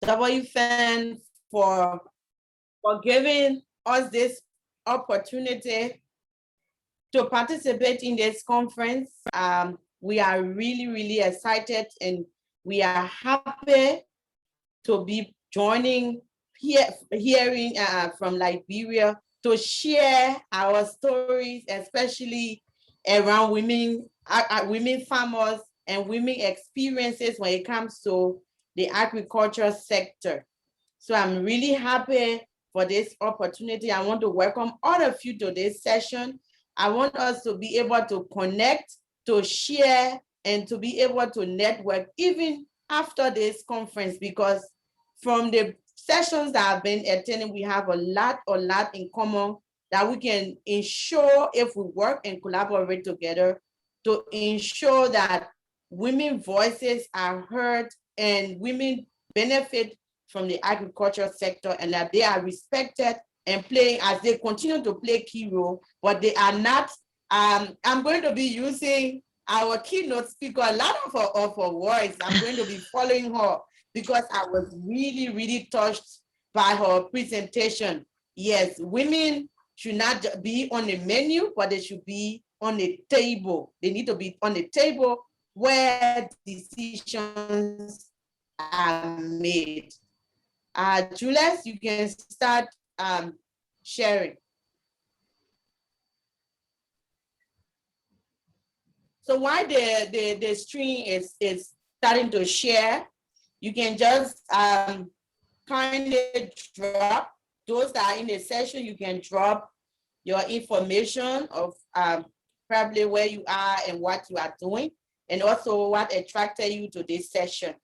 WFAN for giving us this opportunity to participate in this conference. We are really, really excited, and we are happy to be joining hearing from Liberia to share our stories, especially around women, women farmers and women experiences when it comes to the agriculture sector. So I'm really happy for this opportunity. I want to welcome all of you to this session. I want us to be able to connect, to share, and to be able to network even after this conference, because from the sessions that I've been attending, we have a lot in common that we can ensure, if we work and collaborate together, to ensure that women voices are heard and women benefit from the agricultural sector, and that they are respected and playing, as they continue to play key role, but they are not. I'm going to be using our keynote speaker, a lot of her words. I'm going to be following her because I was really, really touched by her presentation. Yes, women should not be on the menu, but they should be on the table. They need to be on the table where decisions are made. Julius, you can start sharing. So while the screen is starting to share, you can just kind of drop, those that are in the session, you can drop your information of probably where you are and what you are doing, and also what attracted you to this session.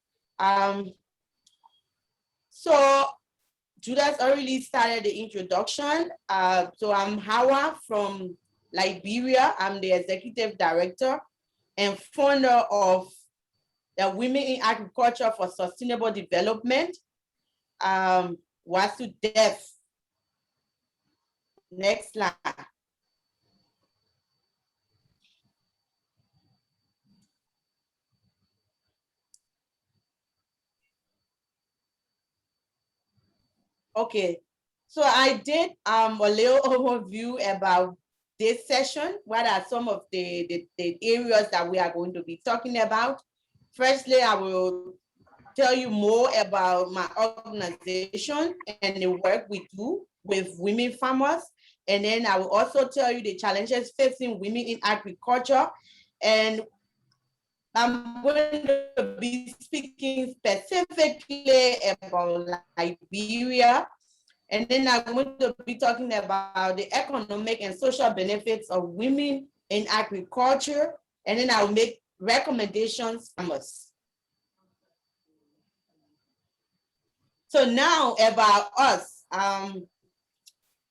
So Judas already started the introduction. So I'm Hawa from Liberia. I'm the executive director and founder of the Women in Agriculture for Sustainable Development, WASUDEF. Next slide. Okay, so I did a little overview about this session. What are some of the areas that we are going to be talking about? Firstly, I will tell you more about my organization and the work we do with women farmers. And then I will also tell you the challenges facing women in agriculture. And I'm going to be speaking specifically about Liberia. And then I'm going to be talking about the economic and social benefits of women in agriculture. And then I'll make recommendations for us. So now about us.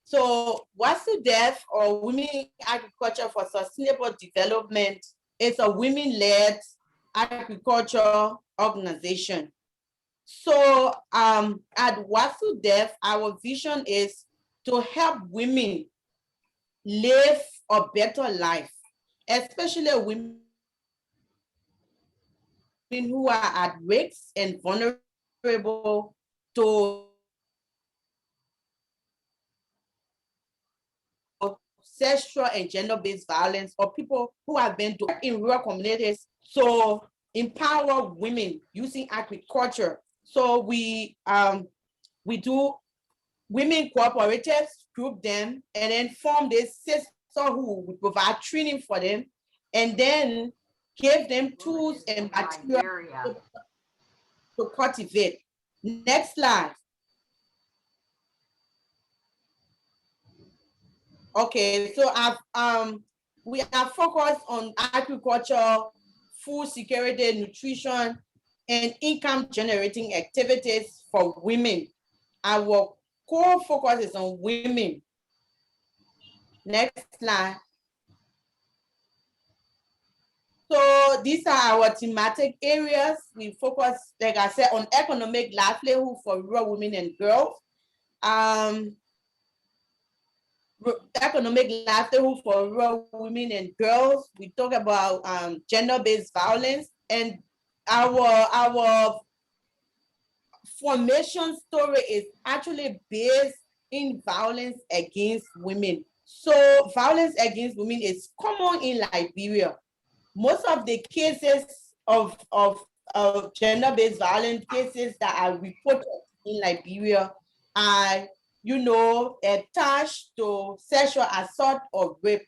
So WASUDEF, or Women in Agriculture for Sustainable Development, is a women-led agriculture organization. So at WASUDEF, our vision is to help women live a better life, especially women who are at risk and vulnerable to sexual and gender-based violence, or people who have been in rural communities to empower women using agriculture. So we do women cooperatives, group them, and then form this sisterhood. We provide training for them, and then give them tools and materials to cultivate. Next slide. Okay, so we are focused on agriculture, food security, nutrition, and income generating activities for women. Our core focus is on women. Next slide. So these are our thematic areas. We focus, like I said, on economic livelihood for rural women and girls. Economic livelihood for rural women and girls. We talk about gender-based violence, and our formation story is actually based in violence against women. So violence against women is common in Liberia. Most of the cases of gender-based violence cases that are reported in Liberia are, attached to sexual assault or rape.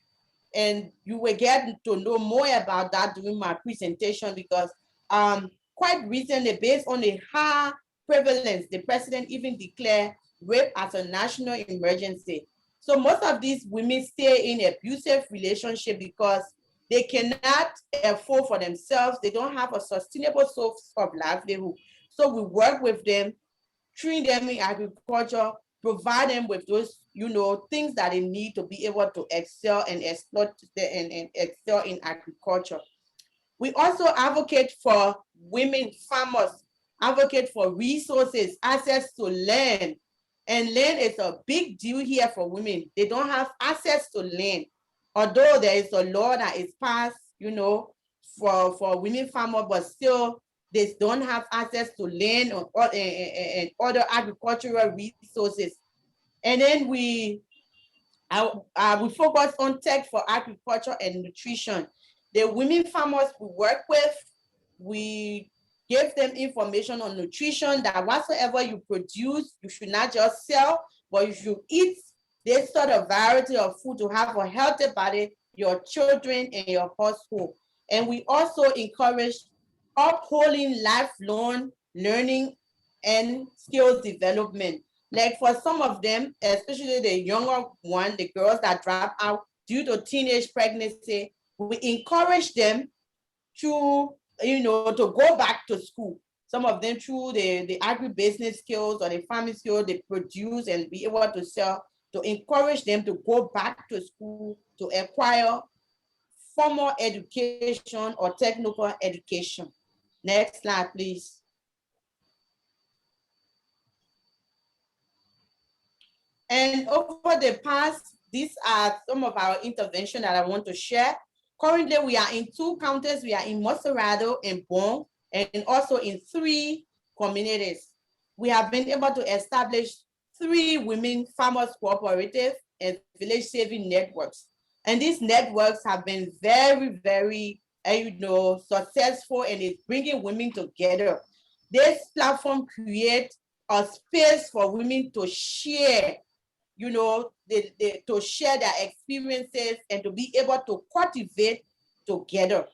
And you will get to know more about that during my presentation because quite recently, based on the high prevalence, the president even declared rape as a national emergency. So most of these women stay in abusive relationship because they cannot afford for themselves. They don't have a sustainable source of livelihood. So we work with them, train them in agriculture, provide them with those, things that they need to be able to excel and exploit and excel in agriculture. We also advocate for women farmers, advocate for resources, access to land. And land is a big deal here for women. They don't have access to land. Although there is a law that is passed, for women farmers, but still they don't have access to land and other agricultural resources. And then we focus on tech for agriculture and nutrition. The women farmers we work with, we give them information on nutrition that whatsoever you produce, you should not just sell, but you should eat this sort of variety of food to have a healthy body, your children and your household. And we also encourage upholding lifelong learning and skills development. Like for some of them, especially the younger one, the girls that drop out due to teenage pregnancy, we encourage them to, to go back to school. Some of them through the agribusiness skills or the farming skills they produce and be able to sell, to encourage them to go back to school to acquire formal education or technical education. Next slide, please. And over the past, these are some of our interventions that I want to share. Currently, we are in 2 counties. We are in Monserrado and Bon, and also in 3 communities. We have been able to establish 3 women farmers cooperative and village saving networks. And these networks have been very, very, successful, and it's bringing women together. This platform creates a space for women to share, to share their experiences and to be able to cultivate together.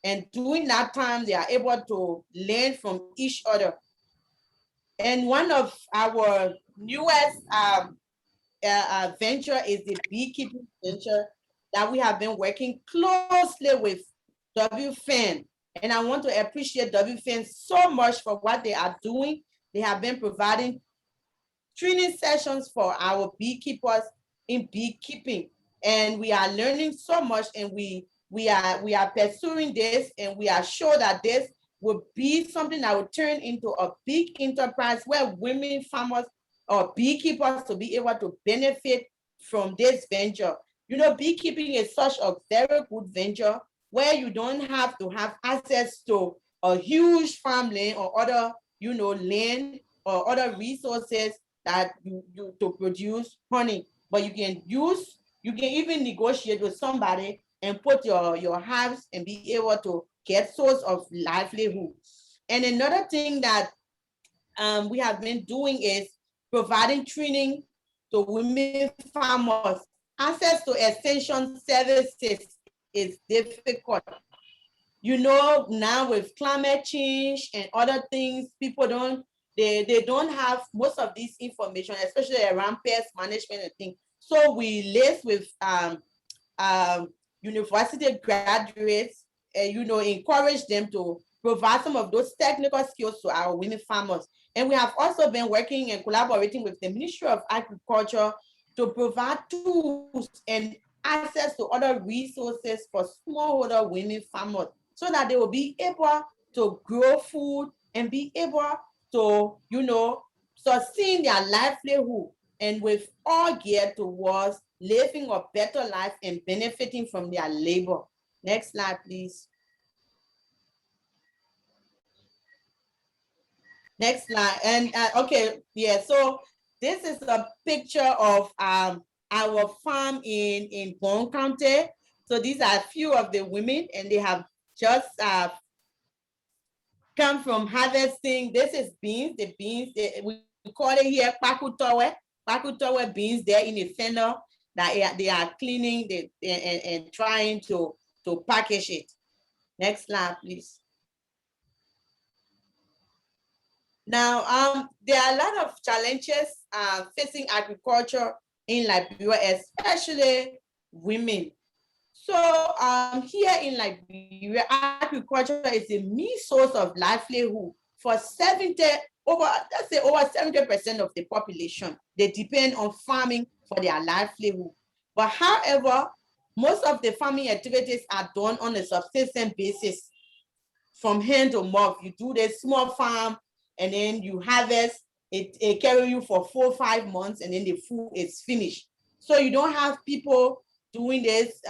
And during that time, they are able to learn from each other. And one of our newest venture is the beekeeping venture that we have been working closely with WFAN. And I want to appreciate WFAN so much for what they are doing. They have been providing training sessions for our beekeepers in beekeeping, and we are learning so much, and we are pursuing this, and we are sure that this will be something that will turn into a big enterprise where women farmers or beekeepers to be able to benefit from this venture. Beekeeping is such a very good venture where you don't have to have access to a huge farmland or other, land or other resources that you to produce honey, but you can even negotiate with somebody and put your hives and be able to get source of livelihood. And another thing that we have been doing is providing training to women farmers. Access to extension services is difficult. Now with climate change and other things, people they don't have most of this information, especially around pest management and things. So we liaise with university graduates, encourage them to provide some of those technical skills to our women farmers. And we have also been working and collaborating with the Ministry of Agriculture to provide tools and access to other resources for smallholder women farmers so that they will be able to grow food and be able to, sustain their livelihood, and with all geared towards living a better life and benefiting from their labor. Next slide, please. Next slide. And okay, yeah. So this is a picture of our farm in Bon County. So these are a few of the women, and they have just come from harvesting. This is beans. The beans we call it here pakutowe beans. They're in a fender that they are cleaning and trying to package it. Next slide, please. Now, there are a lot of challenges facing agriculture in Liberia, especially women. So here in Liberia, agriculture is a main source of livelihood for let's say over 70% of the population. They depend on farming for their livelihood. But however, most of the farming activities are done on a subsistence basis from hand to mouth. You do the small farm and then you harvest, it carry you for 4 or 5 months and then the food is finished. So you don't have people doing this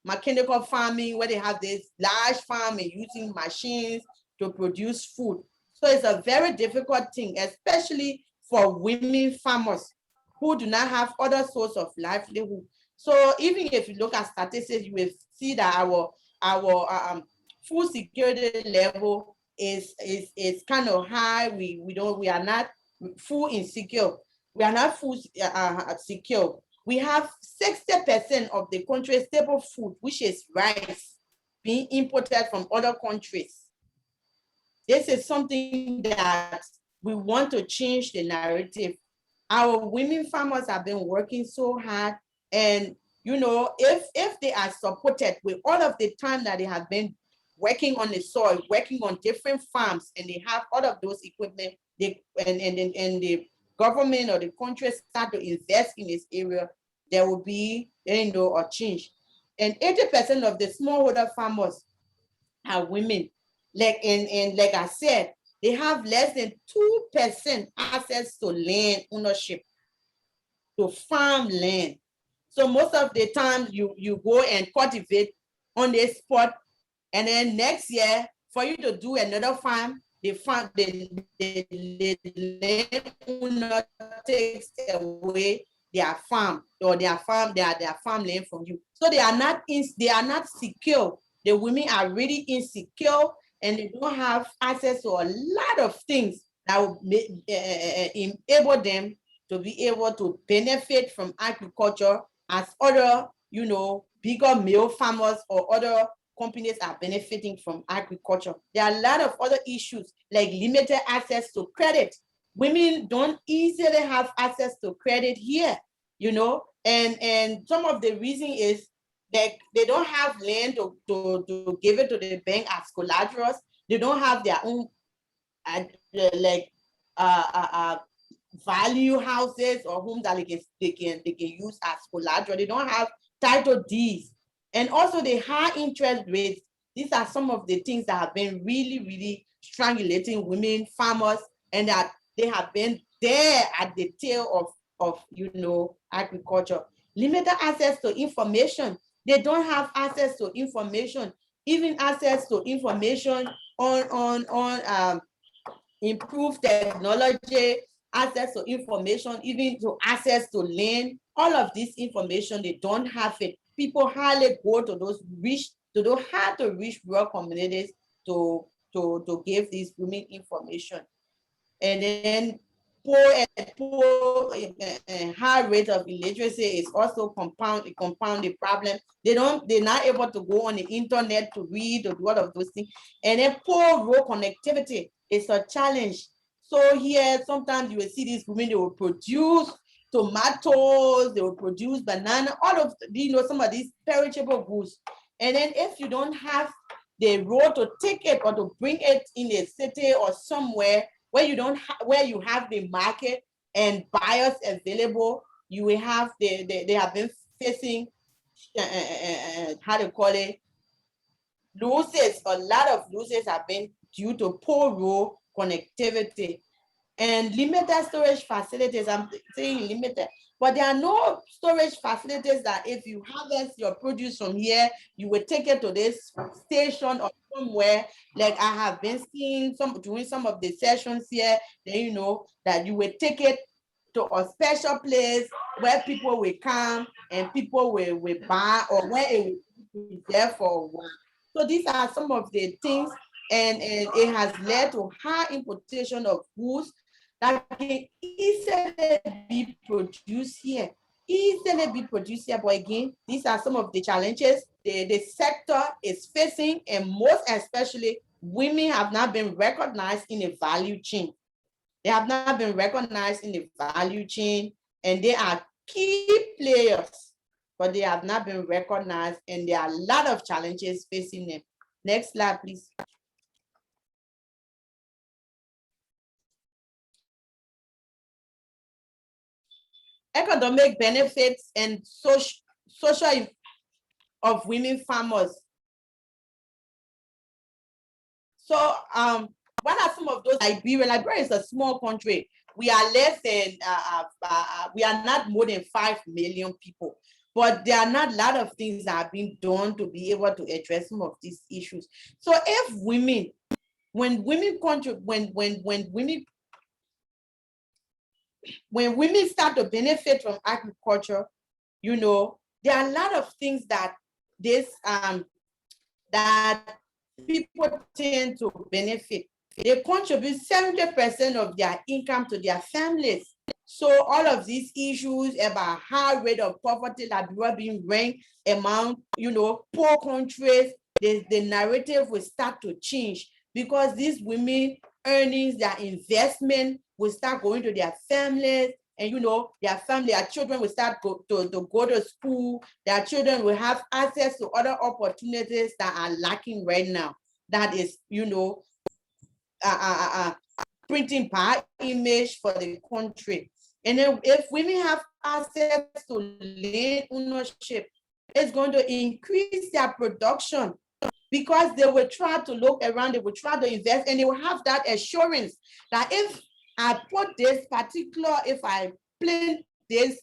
mechanical farming where they have this large farm and using machines to produce food. So it's a very difficult thing, especially for women farmers who do not have other source of livelihood. So even if you look at statistics, you will see that our food security level is kind of high. We are not food insecure. We are not food secure. We have 60% of the country's staple food, which is rice, being imported from other countries. This is something that we want to change the narrative. Our women farmers have been working so hard, and you know, if they are supported with all of the time that they have been working on the soil, working on different farms, and they have all of those equipment, and the government or the country start to invest in this area, there will be, you know, a change. And 80% of the smallholder farmers are women. Like I said, they have less than 2% access to land ownership, to farm land. So most of the time you go and cultivate on the spot, and then next year for you to do another farm, the land owner takes away their farm or their farmland from you. So they are not secure. The women are really insecure and they don't have access to a lot of things that will enable them to be able to benefit from agriculture as other, you know, bigger male farmers or other companies are benefiting from agriculture. There are a lot of other issues like limited access to credit. Women don't easily have access to credit here, you know, and some of the reason is that they don't have land to give it to the bank as collaterals. They don't have their own like value houses or homes that they can use as collateral. They don't have title deeds. And also the high interest rates. These are some of the things that have been really, really strangulating women farmers, and that they have been there at the tail of you know, agriculture. Limited access to information. They don't have access to information, even access to information on improved technology, access to information, even to access to land. All of this information, they don't have it. People hardly go to those hard to reach rural communities to give these women information. And then high rate of illiteracy is also compound the problem. They're not able to go on the internet to read or do all of those things. And then poor road connectivity is a challenge. So here, sometimes you will see these women, they will produce tomatoes, they will produce banana, all of, you know, some of these perishable goods. And then if you don't have the road to take it or to bring it in a city or somewhere where you don't where you have the market and buyers available, you will have they have been facing how to call it, losses. A lot of losses have been due to poor road connectivity. and limited storage facilities. I'm saying limited, but there are no storage facilities that if you harvest your produce from here, you will take it to this station or somewhere. Like I have been seeing during some of the sessions here, then you know that you will take it to a special place where people will come and people will buy, or where it will be there for a while. So these are some of the things, and it has led to high importation of goods that can easily be produced here. But again, these are some of the challenges the sector is facing, and most especially women have not been recognized in the value chain. They have not been recognized in the value chain, and they are key players, but they have not been recognized, and there are a lot of challenges facing them. Next slide, please. Economic benefits and social of women farmers. So what are some of those? Liberia is a small country. We are less than, we are not more than 5 million people, but there are not a lot of things that are being done to be able to address some of these issues. So if women, when women start to benefit from agriculture, you know, there are a lot of things that that people tend to benefit. They contribute 70% of their income to their families. So all of these issues about high rate of poverty that were being ranked among, you know, poor countries, the narrative will start to change, because these women earnings, their investment will start going to their families, and you know, their children will start to go to school. Their children will have access to other opportunities that are lacking right now. That is, you know, printing power image for the country. And then if women have access to land ownership, it's going to increase their production, because they will try to look around, they will try to invest, and they will have that assurance that if I put this particular, if I plant this,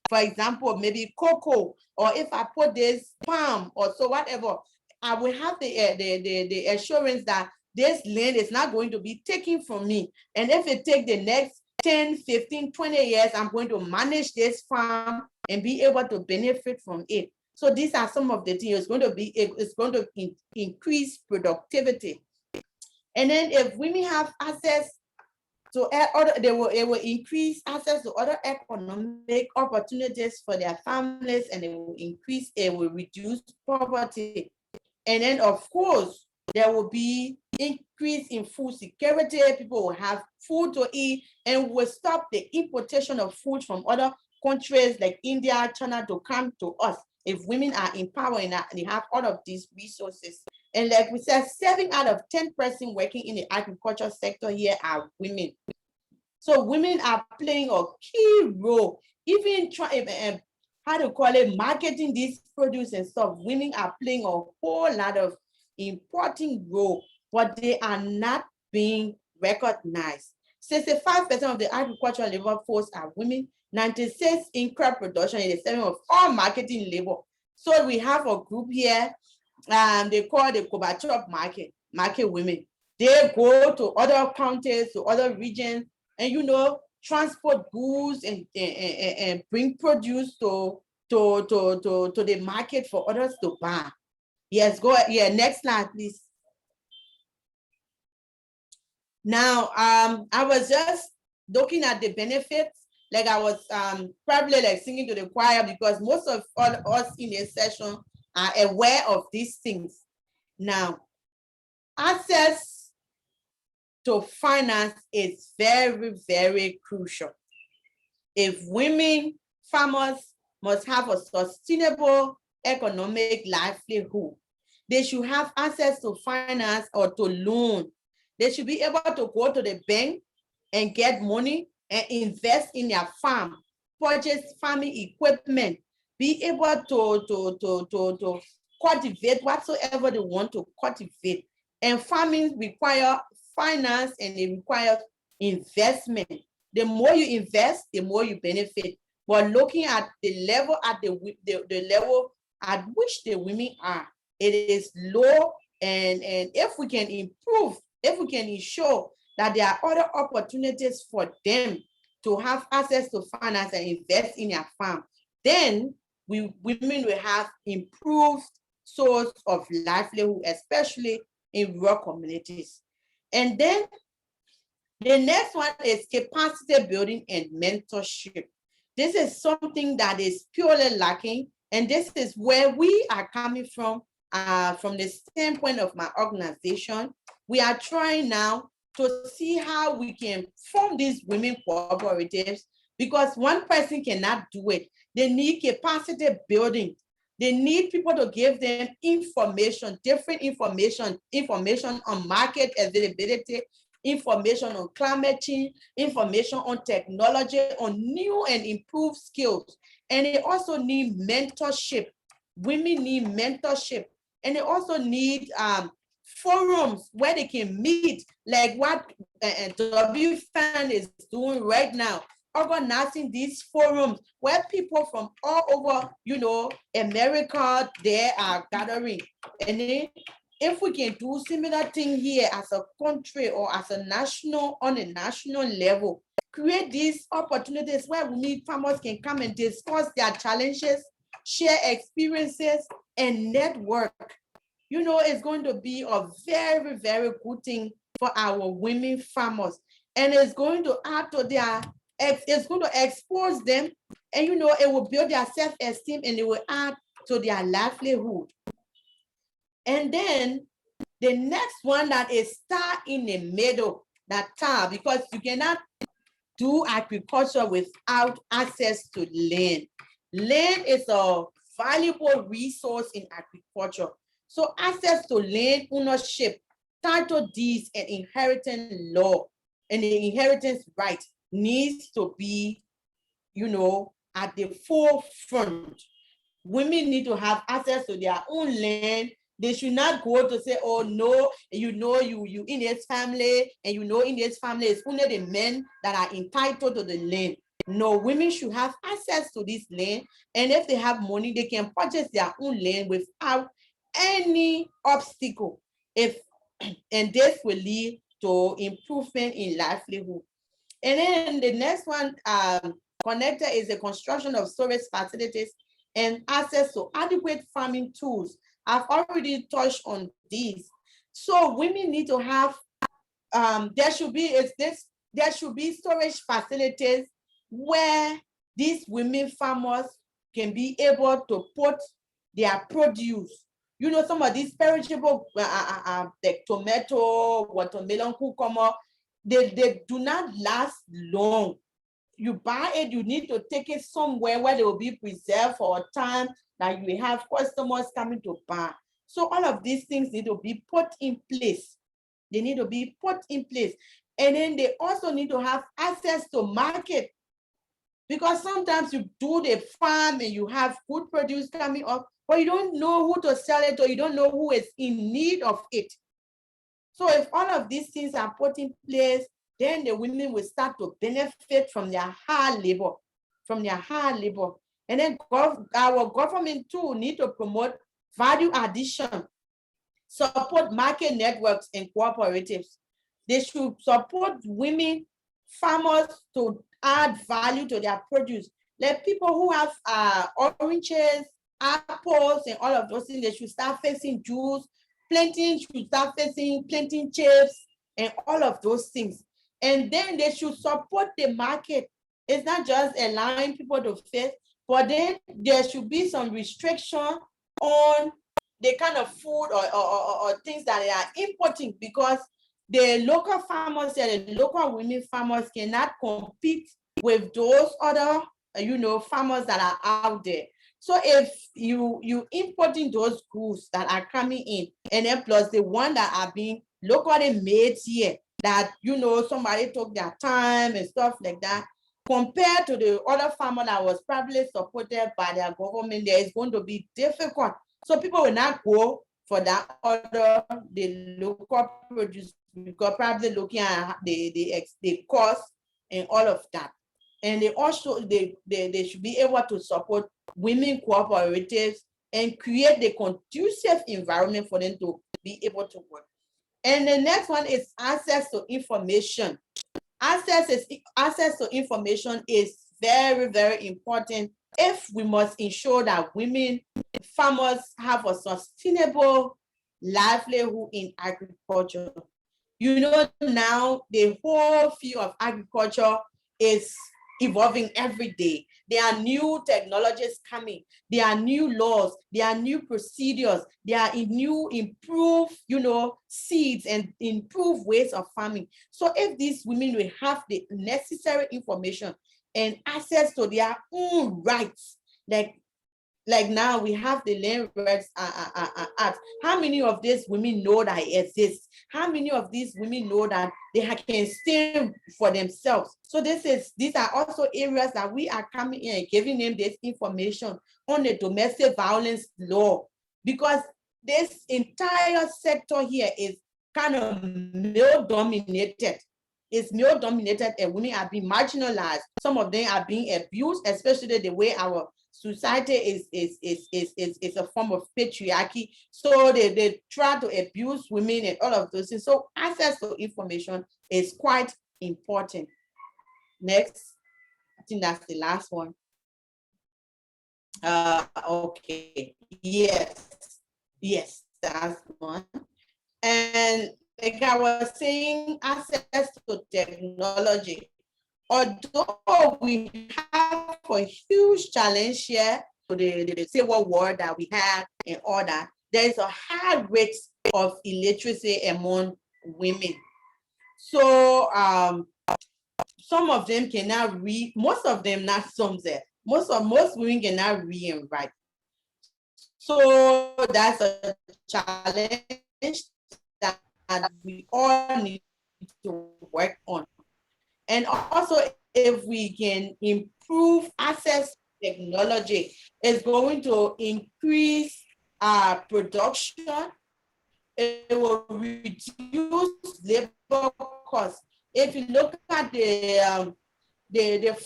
for example, maybe cocoa, or if I put this palm, or so whatever, I will have the assurance that this land is not going to be taken from me. And if it takes the next 10, 15, 20 years, I'm going to manage this farm and be able to benefit from it. So these are some of the things. It's going to increase productivity. And then if women have access to it will increase access to other economic opportunities for their families, and it will reduce poverty. And then of course, there will be increase in food security. People will have food to eat, and will stop the importation of food from other countries like India, China to come to us. If women are empowered and they have all of these resources. And like we said, 7 out of 10 persons working in the agriculture sector here are women. So women are playing a key role, even marketing these produce and stuff. Women are playing a whole lot of important role, but they are not being recognized. 65% of the agricultural labor force are women, 96% in crop production, 87% of all marketing labor. So we have a group here, they call the Kobachop market women. They go to other counties, to other regions, and you know, transport goods and bring produce to the market for others to buy. Yes, go ahead. Yeah, next slide, please. Now, I was just looking at the benefits, like I was probably like singing to the choir, because most of us in this session are aware of these things. Now, access to finance is very, very crucial. If women farmers must have a sustainable economic livelihood, they should have access to finance or to loan. They should be able to go to the bank and get money and invest in their farm, purchase farming equipment, be able to cultivate whatsoever they want to cultivate. And farming require finance, and it requires investment. The more you invest, the more you benefit. But looking at the level the level at which the women are, it is low. And if we can improve, if we can ensure that there are other opportunities for them to have access to finance and invest in their farm, then women will have improved source of livelihood, especially in rural communities. And then the next one is capacity building and mentorship. This is something that is purely lacking, and this is where we are coming from the standpoint of my organization. We are trying now to see how we can form these women cooperatives, because one person cannot do it. They need capacity building. They need people to give them information, different information on market availability, information on climate change, information on technology, on new and improved skills. And they also need mentorship. Women need mentorship. And they also need forums where they can meet, like what WFAN is doing right now, organizing these forums where people from all over, America, they are gathering. And then if we can do similar thing here as a country or as a national, on a national level, create these opportunities where women farmers can come and discuss their challenges, share experiences, and network. It's going to be a very, very good thing for our women farmers. And it's going to add to it's going to expose them, and it will build their self-esteem, and it will add to their livelihood. And then the next one that is start in the middle, because you cannot do agriculture without access to land. Land is a valuable resource in agriculture. So access to land ownership, title deeds, and inheritance law, and the inheritance right needs to be, at the forefront. Women need to have access to their own land. They should not go to say, oh no, you in this family, and in this family it's only the men that are entitled to the land. No, women should have access to this land, and if they have money, they can purchase their own land without any obstacle. And this will lead to improvement in livelihood. And then the next one connector is the construction of storage facilities and access to adequate farming tools. I've already touched on these. So women need to have, there should be storage facilities where these women farmers can be able to put their produce. Some of these perishable, like tomato, watermelon, cucumber, they do not last long. You buy it, you need to take it somewhere where they will be preserved for a time that you will have customers coming to buy. So all of these things need to be put in place. They need to be put in place. And then they also need to have access to market, because sometimes you do the farm and you have good produce coming up, but you don't know who to sell it, or you don't know who is in need of it. So if all of these things are put in place, then the women will start to benefit from their hard labor, And then our government too need to promote value addition, support market networks and cooperatives. They should support women farmers to add value to their produce. Like people who have oranges, apples, and all of those things, they should start facing juice. Planting should start facing planting chips and all of those things. And then they should support the market. It's not just allowing people to face, but then there should be some restriction on the kind of food or things that they are importing, because the local farmers and the local women farmers cannot compete with those other, farmers that are out there. So if you importing those goods that are coming in, and then plus the one that are being locally made here, that, somebody took their time and stuff like that, compared to the other farmer that was probably supported by their government, there is going to be difficult. So people will not go for that other, the local produce, because probably looking at the cost and all of that. And they also, they should be able to support women cooperatives and create the conducive environment for them to be able to work. And the next one is access to information. Access to information is very, very important if we must ensure that women farmers have a sustainable livelihood in agriculture. You know, now the whole field of agriculture is evolving every day. There are new technologies coming. There are new laws. There are new procedures. There are new improved, seeds and improved ways of farming. So if these women will have the necessary information and access to their own rights, like now we have the Land Rights Act. How many of these women know that it exists? How many of these women know that they can stand for themselves? So these are also areas that we are coming in and giving them this information on the domestic violence law, because this entire sector here is kind of male dominated. It's male dominated and women are being marginalized. Some of them are being abused, especially the way our society is a form of patriarchy. So they try to abuse women and all of those things. So access to information is quite important. Next, I think that's the last one. Okay, yes, that's one. And like I was saying, access to technology. Although we have a huge challenge here to the civil war that we have and all that, there is a high rate of illiteracy among women. So some of them cannot read, most of them, not some there. Most women cannot read and write. So that's a challenge that we all need to work on. And also, if we can improve access to technology, it's going to increase our production. It will reduce labor costs. If you look at the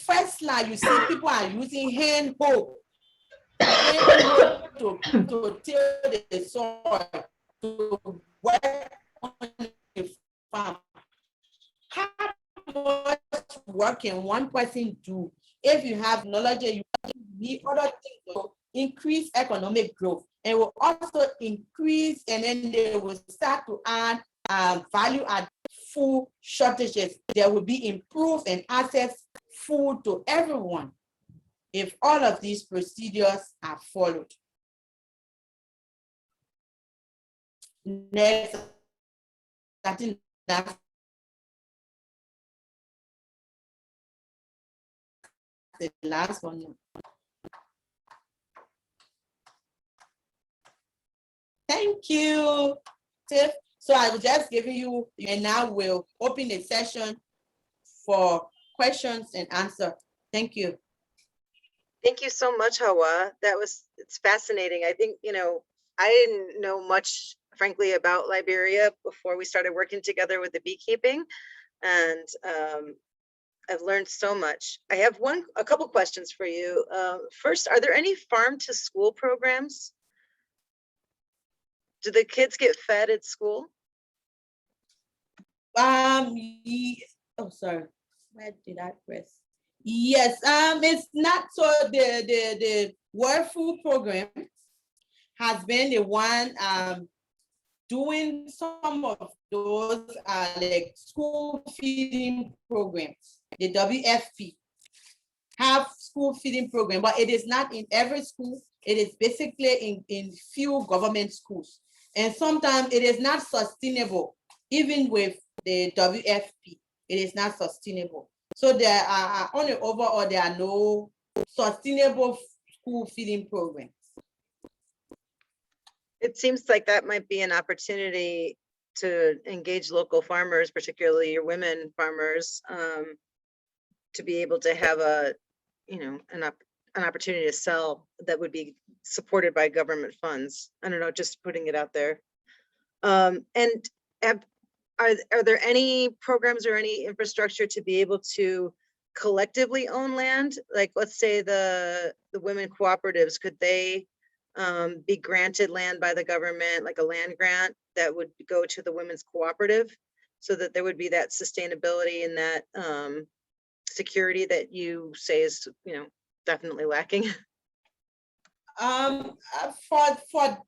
first slide, you see people are using hand hoe to till the soil, to work on the farm. How much work can one person do? If you have knowledge, you need other things to increase economic growth, and will also increase, and then they will start to add value add food shortages. There will be improved and access food to everyone if all of these procedures are followed. Next, I think that's the last one. Thank you, Tiff. So I was just giving you, and now we'll open the session for questions and answer. Thank you. Thank you so much, Hawa. It's fascinating. I think, I didn't know much, frankly, about Liberia before we started working together with the beekeeping. And I've learned so much. I have a couple questions for you. First, are there any farm to school programs? Do the kids get fed at school? Oh, sorry. Where did I press? Yes, it's not. So the World Food Program has been the one doing some of those like school feeding programs. The WFP have school feeding program, but it is not in every school. It is basically in few government schools. And sometimes it is not sustainable, even with the WFP, it is not sustainable. So there are, on the overall, there are no sustainable school feeding programs. It seems like that might be an opportunity to engage local farmers, particularly your women farmers, to be able to have an opportunity to sell that would be supported by government funds. I don't know, just putting it out there. And are there any programs or any infrastructure to be able to collectively own land? Like, let's say the women cooperatives, could they be granted land by the government, like a land grant that would go to the women's cooperative, so that there would be that sustainability and that security that you say is, definitely lacking? For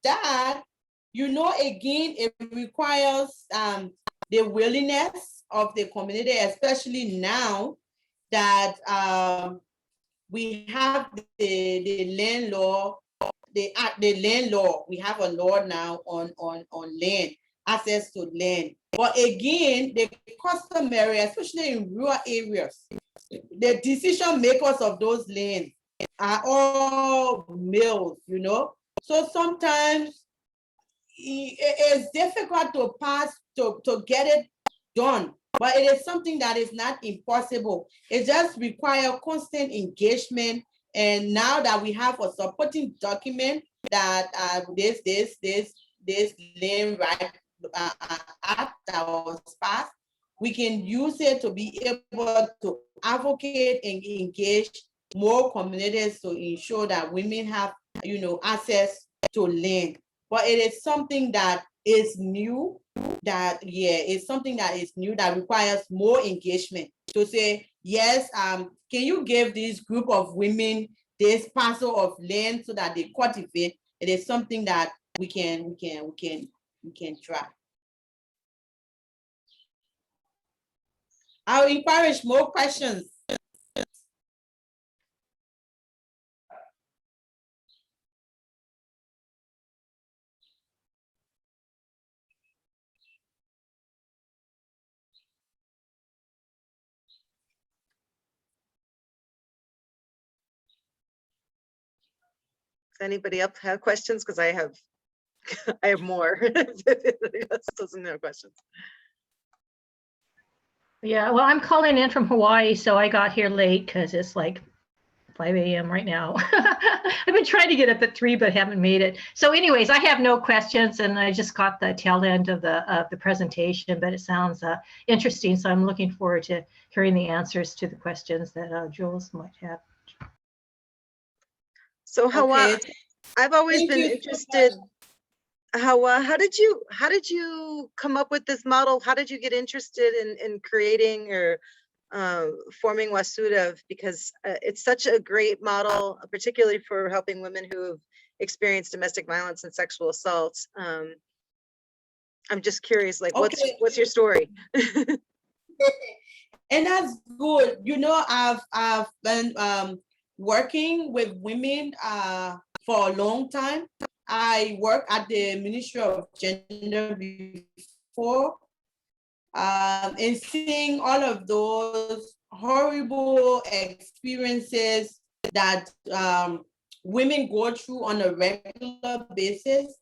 that, again, it requires the willingness of the community, especially now that we have the land law, the land law. We have a law now on land, access to land. But again, the customary, especially in rural areas, the decision makers of those lands are all males, So sometimes it's difficult to pass to get it done, but it is something that is not impossible. It just requires constant engagement. And now that we have a supporting document that this land right act that was passed, we can use it to be able to advocate and engage more communities to ensure that women have, access to land. But it is something that is new, it's something that is new that requires more engagement to say, yes, can you give this group of women this parcel of land so that they cultivate? It is something that we can try. I'll encourage more questions. Does anybody else have questions? Because I have more. Anybody else doesn't have questions. Yeah, well, I'm calling in from Hawaii, so I got here late because it's like 5 a.m. right now. I've been trying to get up at 3, but haven't made it. So anyways, I have no questions, and I just caught the tail end of the presentation, but it sounds interesting. So I'm looking forward to hearing the answers to the questions that Jules might have. So Hawa, Okay. I've always Thank been you so interested. Hawa, how did you come up with this model? How did you get interested in creating or forming Wasudav? Because it's such a great model, particularly for helping women who have experienced domestic violence and sexual assault. I'm just curious, like, Okay. what's your story? And that's good. I've been working with women for a long time. I worked at the Ministry of Gender before, and seeing all of those horrible experiences that women go through on a regular basis.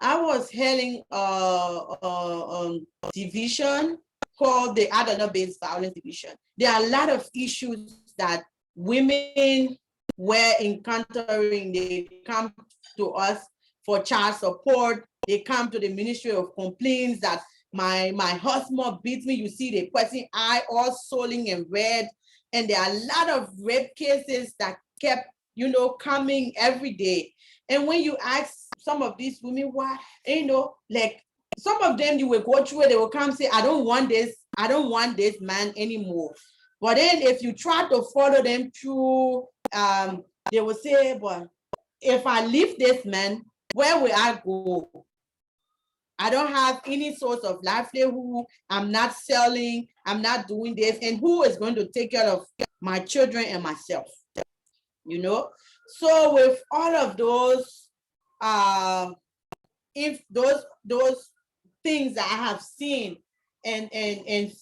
I was heading a division called the Adult-Based Violence Division. There are a lot of issues that women were encountering. They come to us for child support. They come to the Ministry of Complaints that my husband beats me. You see the person eye all swollen and red. And there are a lot of rape cases that kept, coming every day. And when you ask some of these women why, like some of them, you will go through it, they will come say, I don't want this man anymore. But then if you try to follow them through, they will say, but if I leave this man, where will I go? I don't have any source of livelihood. I'm not selling. I'm not doing this. And who is going to take care of my children and myself? So with all of those, if those things that I have seen and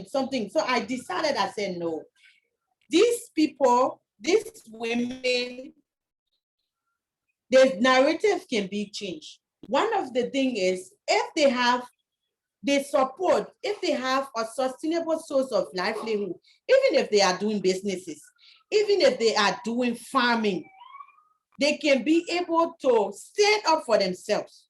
something, so I decided, I said, no, these people, these women, the narrative can be changed. One of the things is, if they have the support, if they have a sustainable source of livelihood, even if they are doing businesses, even if they are doing farming, they can be able to stand up for themselves.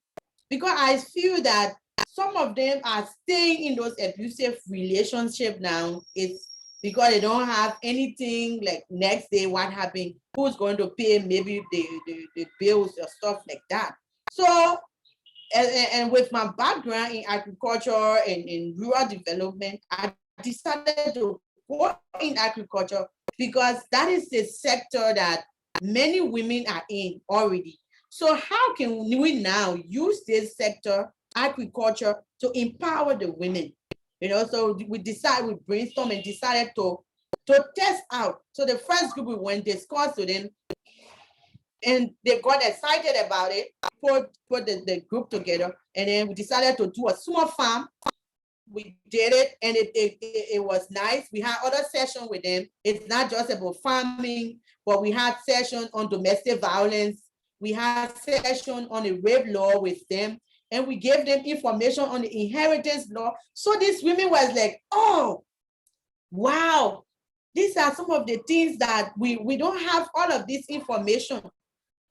Because I feel that some of them are staying in those abusive relationships now. It's because they don't have anything like next day, what happened, who's going to pay maybe the bills or stuff like that. So, and with my background in agriculture and in rural development, I decided to go in agriculture because that is the sector that many women are in already. So how can we now use this sector, agriculture, to empower the women? You know, so we brainstormed and decided to test out. So the first group we went, discussed with them, and they got excited about it, put the group together, and then we decided to do a small farm. We did it, and it was nice. We had other sessions with them. It's not just about farming, but we had sessions on domestic violence. We had sessions on the rape law with them, and we gave them information on the inheritance law. So these women was like, oh, wow, these are some of the things that we don't have all of this information.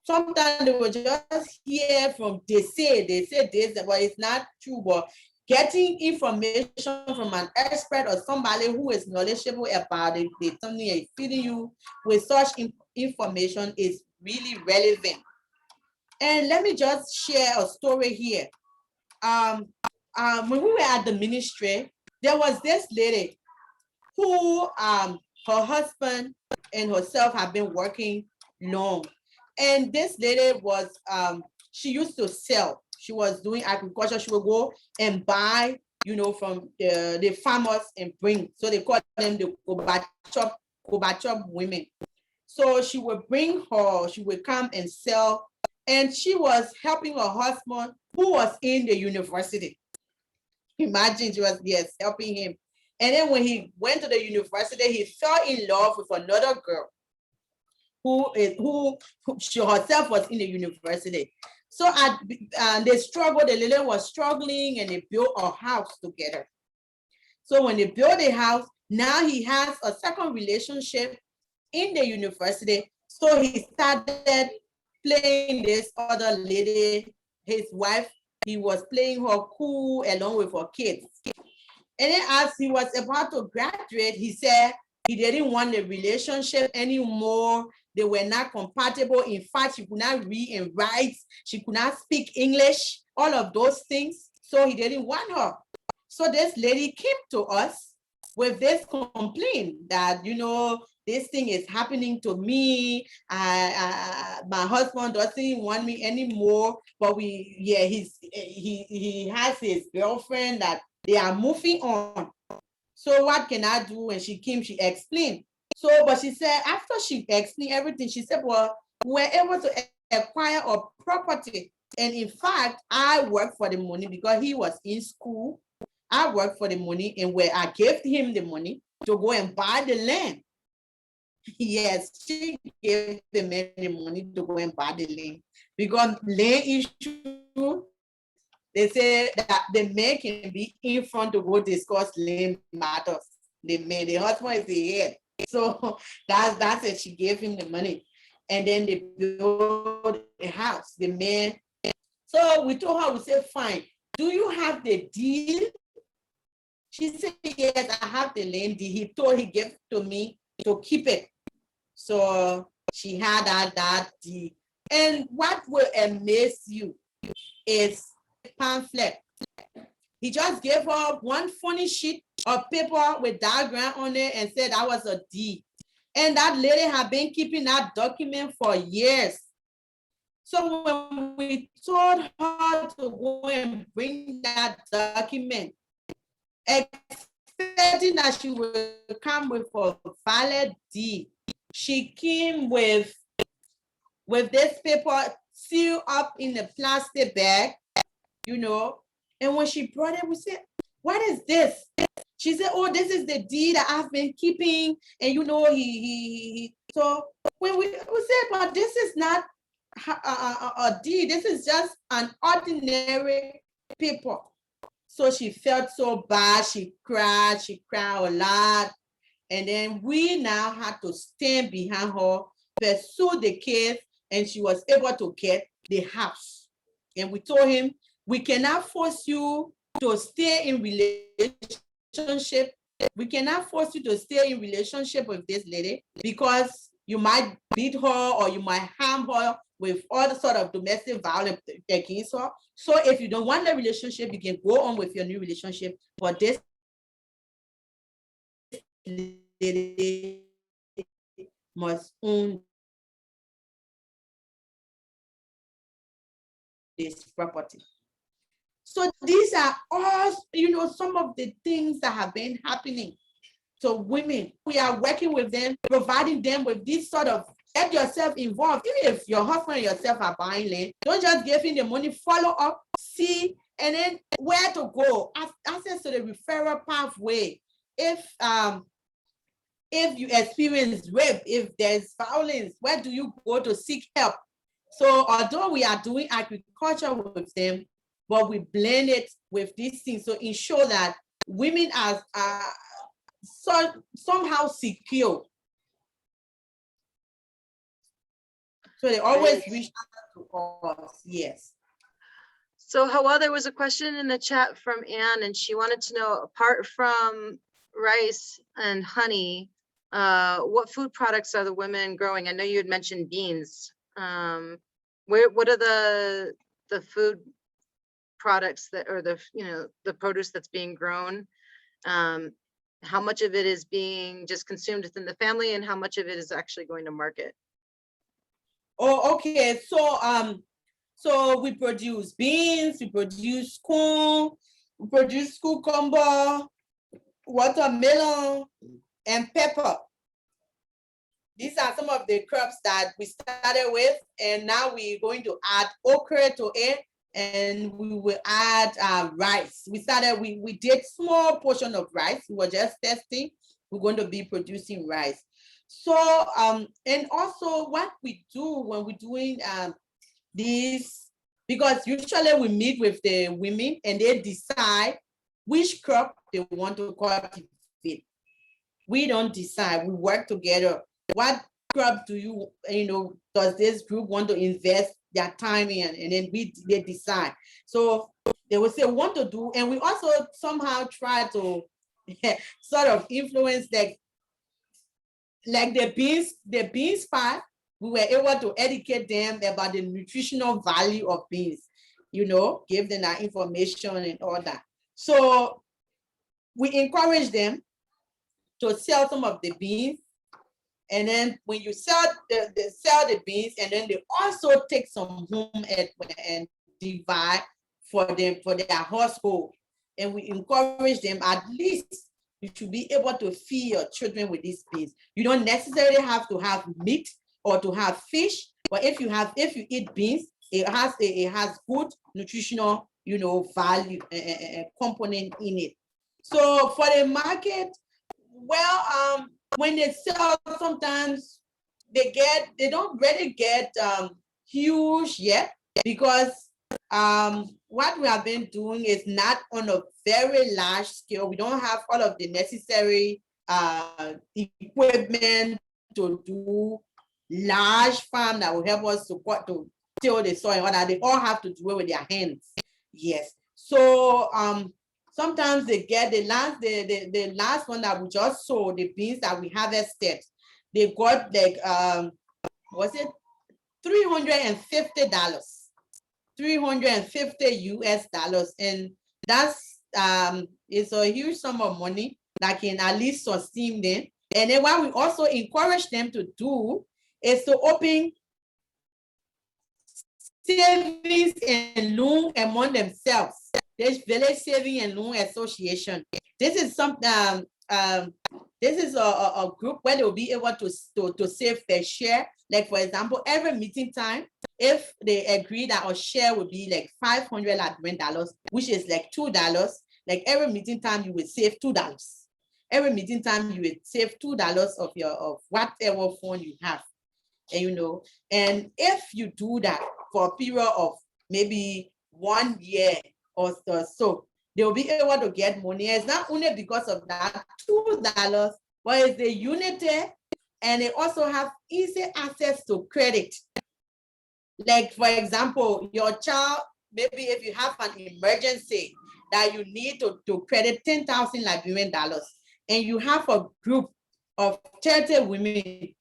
Sometimes they will just hear from, they say this, but it's not true. But getting information from an expert or somebody who is knowledgeable about it, something is feeding you with such information is really relevant. And let me just share a story here. When we were at the ministry, there was this lady who her husband and herself have been working long. And this lady was, she used to sell. She was doing agriculture. She would go and buy, you know, from the farmers and bring. So they call them the Kobachop women. So she would bring her, she would come and sell. And she was helping her husband who was in the university. Imagine, she was, yes, helping him. And then when he went to the university, he fell in love with another girl who she herself was in the university. So they struggled, the lady was struggling, and they built a house together. So when they built a house, now he has a second relationship in the university. So he started playing this other lady, his wife. He was playing her cool along with her kids. And then as he was about to graduate, he said he didn't want the relationship anymore. They were not compatible. In fact, she could not read and write. She could not speak English, all of those things. So he didn't want her. So this lady came to us with this complaint that, you know, this thing is happening to me. My husband doesn't want me anymore. But he has his girlfriend that they are moving on. So what can I do? When she came, she explained. So, but she said, after she explained everything, she said, well, we're able to acquire a property. And in fact, I worked for the money because he was in school. I worked for the money, and where I gave him the money to go and buy the land. Yes, she gave the man the money to go and buy the land. Because land issue, they say that the man can be in front to go discuss land matters. The man, the husband is the head. So that's it. She gave him the money. And then they built a house, the man. So we told her, we said, fine. Do you have the deal? She said, yes, I have the land deed. He gave it to me to keep it. So she had that deed. And what will amaze you is pamphlet. He just gave her one funny sheet of paper with diagram on it and said that was a deed. And that lady had been keeping that document for years. So when we told her to go and bring that document, expecting that she would come with a valid deed, she came with this paper sealed up in a plastic bag, you know. And when she brought it, we said, what is this? She said, oh, this is the deed that I've been keeping. And you know, so when we said, but this is not a deed, this is just an ordinary paper. So she felt so bad, she cried a lot. And then we now had to stand behind her, pursue the case, and she was able to get the house. And we told him, we cannot force you to stay in relationship. We cannot force you to stay in relationship with this lady because you might beat her or you might harm her with all the sort of domestic violence against her. So if you don't want the relationship, you can go on with your new relationship. But this lady must own this property. So these are all, some of the things that have been happening to women. We are working with them, providing them with this sort of, get yourself involved. Even if your husband and yourself are buying land, don't just give him the money, follow up, see, and then where to go. Access to the referral pathway. If you experience rape, if there's violence, where do you go to seek help? So although we are doing agriculture with them, but we blend it with these things to ensure that women are somehow secure. So they always reach out to us, yes. So Hawa, there was a question in the chat from Anne, and she wanted to know, apart from rice and honey, what food products are the women growing? I know you had mentioned beans. What are the food products that, or the produce that's being grown? How much of it is being just consumed within the family, and how much of it is actually going to market? Oh, okay. So we produce beans, we produce corn, we produce cucumber, watermelon, and pepper. These are some of the crops that we started with, and now we're going to add okra to it, and we will add rice. We did small portion of rice. We were just testing. We're going to be producing rice. So, and also what we do when we're doing these, because usually we meet with the women and they decide which crop they want to cultivate. We don't decide, we work together. What crop does this group want to invest their time in? And then they decide. So they will say what to do. And we also somehow try to sort of influence like the beans part. We were able to educate them about the nutritional value of beans, give them that information and all that. So we encourage them to sell some of the beans. And then when you sell the beans, and then they also take some home and divide for their household. And we encourage them, at least you should be able to feed your children with these beans. You don't necessarily have to have meat or to have fish, but if you eat beans, it has good nutritional, value component in it. So for the market, well, when they sell, sometimes they don't really get huge yet, because what we have been doing is not on a very large scale. We don't have all of the necessary equipment to do large farm that will help us to till the soil and all that. They all have to do it with their hands. Yes. So sometimes they get the last one that we just sold, the beans that we harvested, they got like was it $350, $350 US, and that's it's a huge sum of money that can at least sustain them. And then what we also encourage them to do is to open savings and loan among themselves. There's Village Saving and Loan Association. This is something. This is a group where they'll be able to save their share. Like for example, every meeting time, if they agree that our share would be like $500, which is like $2, like every meeting time you will save $2. Every meeting time you will save $2 of whatever fund you have. And and if you do that for a period of maybe 1 year or so, they'll be able to get money. It's not only because of that $2, but it's the unity, and they also have easy access to credit. Like for example, your child, maybe if you have an emergency that you need to credit 10,000 Liberian dollars. And you have a group of 30 women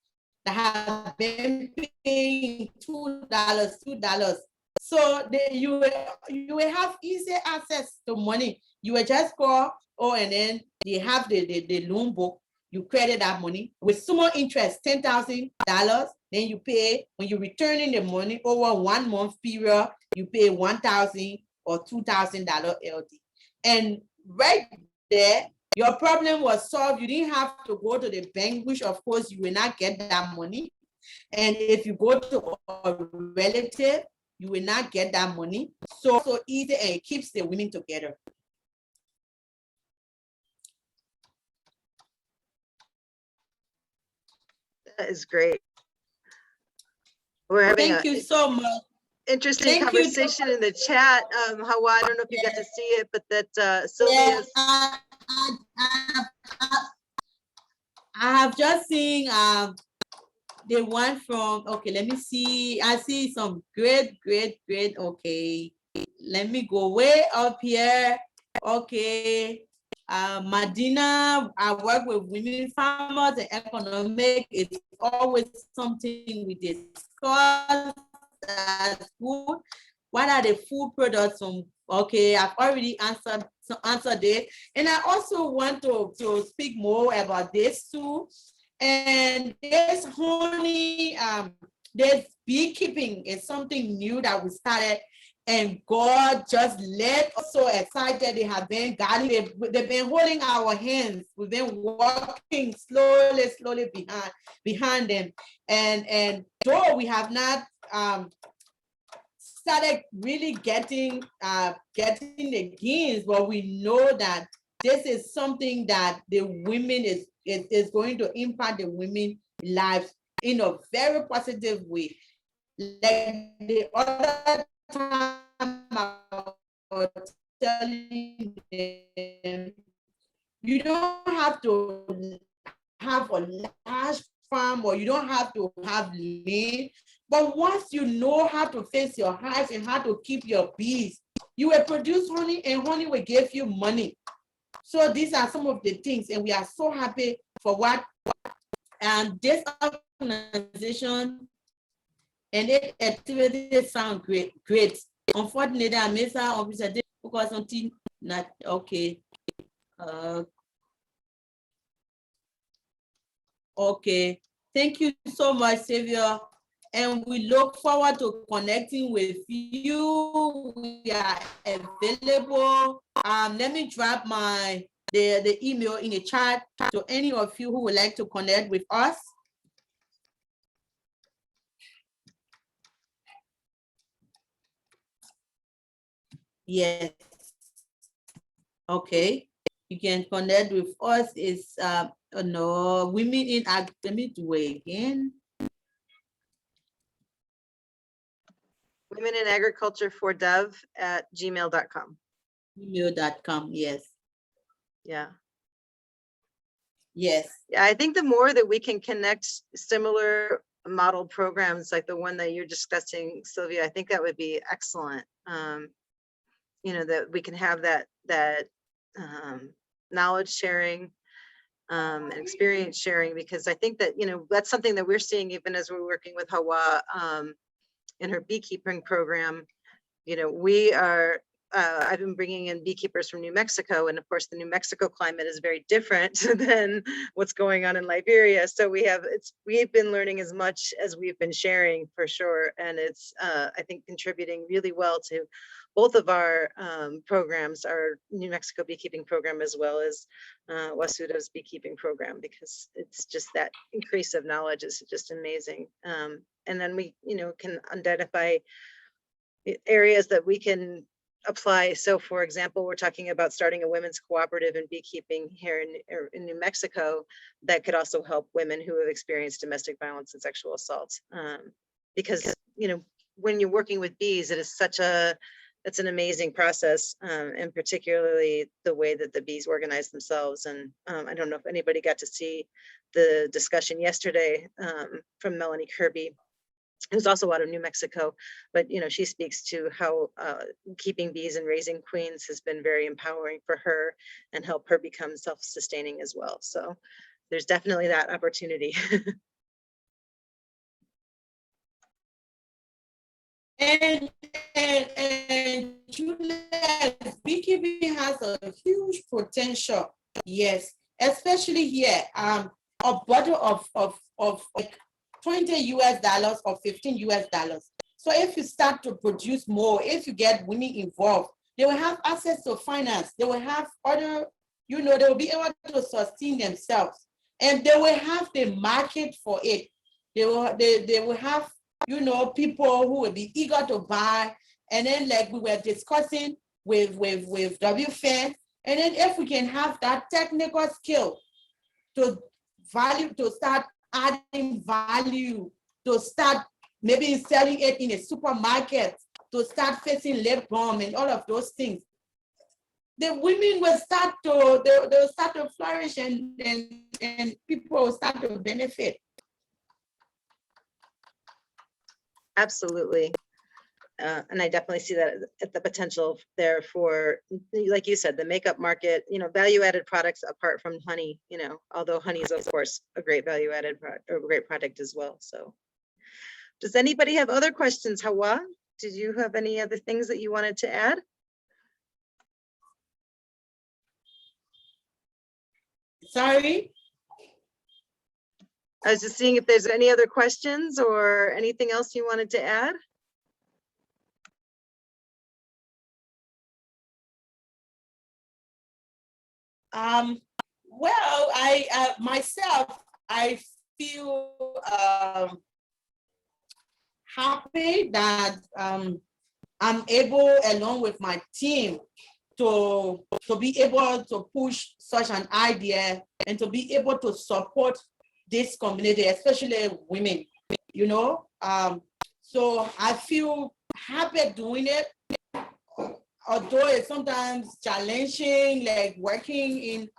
that have been paying $2. So you will have easy access to money. You will just call, and then they have the loan book. You credit that money with small interest, $10,000. Then you pay, when you return in the money over 1 month period, you pay $1,000 or $2,000 LD. And right there, your problem was solved. You didn't have to go to the bank, which of course you will not get that money. And if you go to a relative, you will not get that money. So easy, and it keeps the women together. That is great. We're having Thank you so much. Interesting conversation in the chat. Hawa, I don't know if you got to see it, but that Sylvia's. I have just seen the one from, okay, let me see. I see some great. Okay, let me go way up here. Okay. Madina, I work with women farmers and economic. It's always something we discuss. That's good. What are the food products from? Okay, I've already answered it. And I also want to speak more about this too. And this honey, this beekeeping is something new that we started, and God just led us so excited. They have been guiding, they've been holding our hands. We've been walking slowly behind them. And though we have not started really getting the gains, but we know that this is something that the women is going to impact the women's lives in a very positive way. Like the other time I was telling them, you don't have to have a large farm, or you don't have to have land, but once you know how to fix your hives and how to keep your bees, you will produce honey, and honey will give you money. So these are some of the things, and we are so happy for what this organization and its activities sound great. Unfortunately, I miss our officer because until not okay. Okay, thank you so much, Xavier. And we look forward to connecting with you. We are available. Let me drop the email in the chat to any of you who would like to connect with us. Yes. Okay. You can connect with us. It's no, women in ag. Let me do it again. Women in Agriculture for Dev at gmail.com. Gmail.com, yes. Yeah. Yes. Yeah, I think the more that we can connect similar model programs like the one that you're discussing, Sylvia, I think that would be excellent. You know, that we can have that knowledge sharing and experience sharing, because I think that, you know, that's something that we're seeing even as we're working with Hawa in her beekeeping program. You know, we are, I've been bringing in beekeepers from New Mexico, and of course the New Mexico climate is very different than what's going on in Liberia. So we've been learning as much as we've been sharing, for sure. And it's, I think, contributing really well to both of our programs, our New Mexico beekeeping program, as well as Wasuda's beekeeping program, because it's just that increase of knowledge is just amazing. And then we, you know, can identify areas that we can apply. So for example, we're talking about starting a women's cooperative in beekeeping here in New Mexico that could also help women who have experienced domestic violence and sexual assault. Because, you know, when you're working with bees, it's an amazing process, and particularly the way that the bees organize themselves. And I don't know if anybody got to see the discussion yesterday from Melanie Kirby who's also out of New Mexico, but she speaks to how keeping bees and raising queens has been very empowering for her and help her become self-sustaining as well. So there's definitely that opportunity. And Julia, beekeeping has a huge potential. Yes, especially here. A bottle of like $20 US or $15 US. So if you start to produce more, if you get women involved, they will have access to finance. They will have other, they will be able to sustain themselves, and they will have the market for it. They will have, people who will be eager to buy. And then, like we were discussing with WFAN, and then if we can have that technical skill to start adding value, to start maybe selling it in a supermarket, to start facing lip balm and all of those things, the women will start to, they'll start to flourish, and people will start to benefit. Absolutely. And I definitely see that at the potential there for, like you said, the makeup market, value-added products apart from honey, although honey is of course a great value-added or a great product as well. So does anybody have other questions? Hawa, did you have any other things that you wanted to add? Sorry? I was just seeing if there's any other questions or anything else you wanted to add. Well, I myself, I feel happy that I'm able, along with my team, to be able to push such an idea and to be able to support this community, especially women, so I feel happy doing it, although it's sometimes challenging, like working in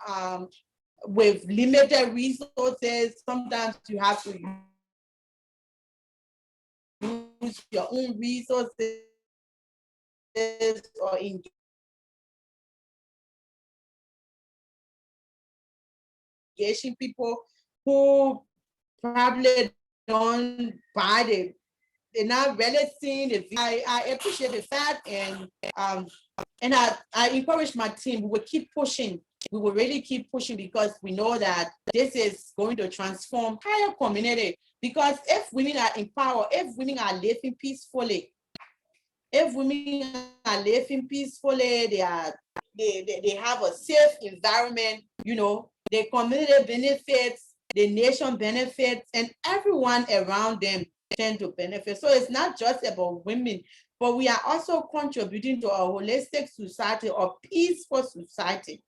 with limited resources. Sometimes you have to use your own resources or engaging people who probably don't buy it. They're not really seeing it. I appreciate the fact, and I encourage my team. We will keep pushing. We will really keep pushing, because we know that this is going to transform entire community. Because if women are empowered, if women are living peacefully, they have a safe environment, the community benefits, the nation benefits, and everyone around them tend to benefit. So it's not just about women, but we are also contributing to a holistic society, a peaceful society.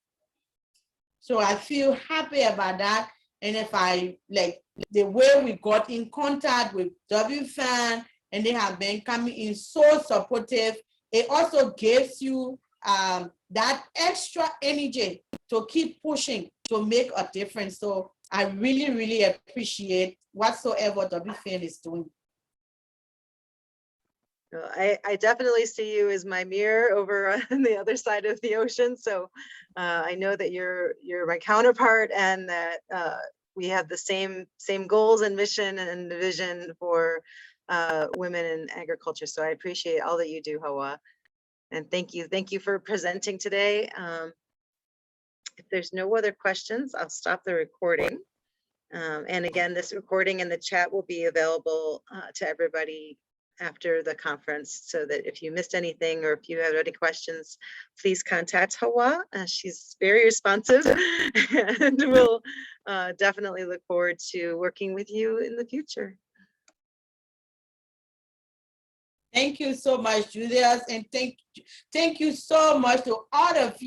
So I feel happy about that. And if I like the way we got in contact with WFAN, and they have been coming in so supportive, it also gives you that extra energy to keep pushing to make a difference. So I really, really appreciate whatsoever WFAN is doing. I definitely see you as my mirror over on the other side of the ocean. So I know that you're my counterpart, and that we have the same goals and mission and vision for women in agriculture. So I appreciate all that you do, Hawa. And thank you for presenting today. If there's no other questions, I'll stop the recording. And again, this recording and the chat will be available to everybody after the conference, so that if you missed anything or if you have any questions, please contact Hawa. She's very responsive, and we'll definitely look forward to working with you in the future. Thank you so much, Julius, and thank you so much to all of you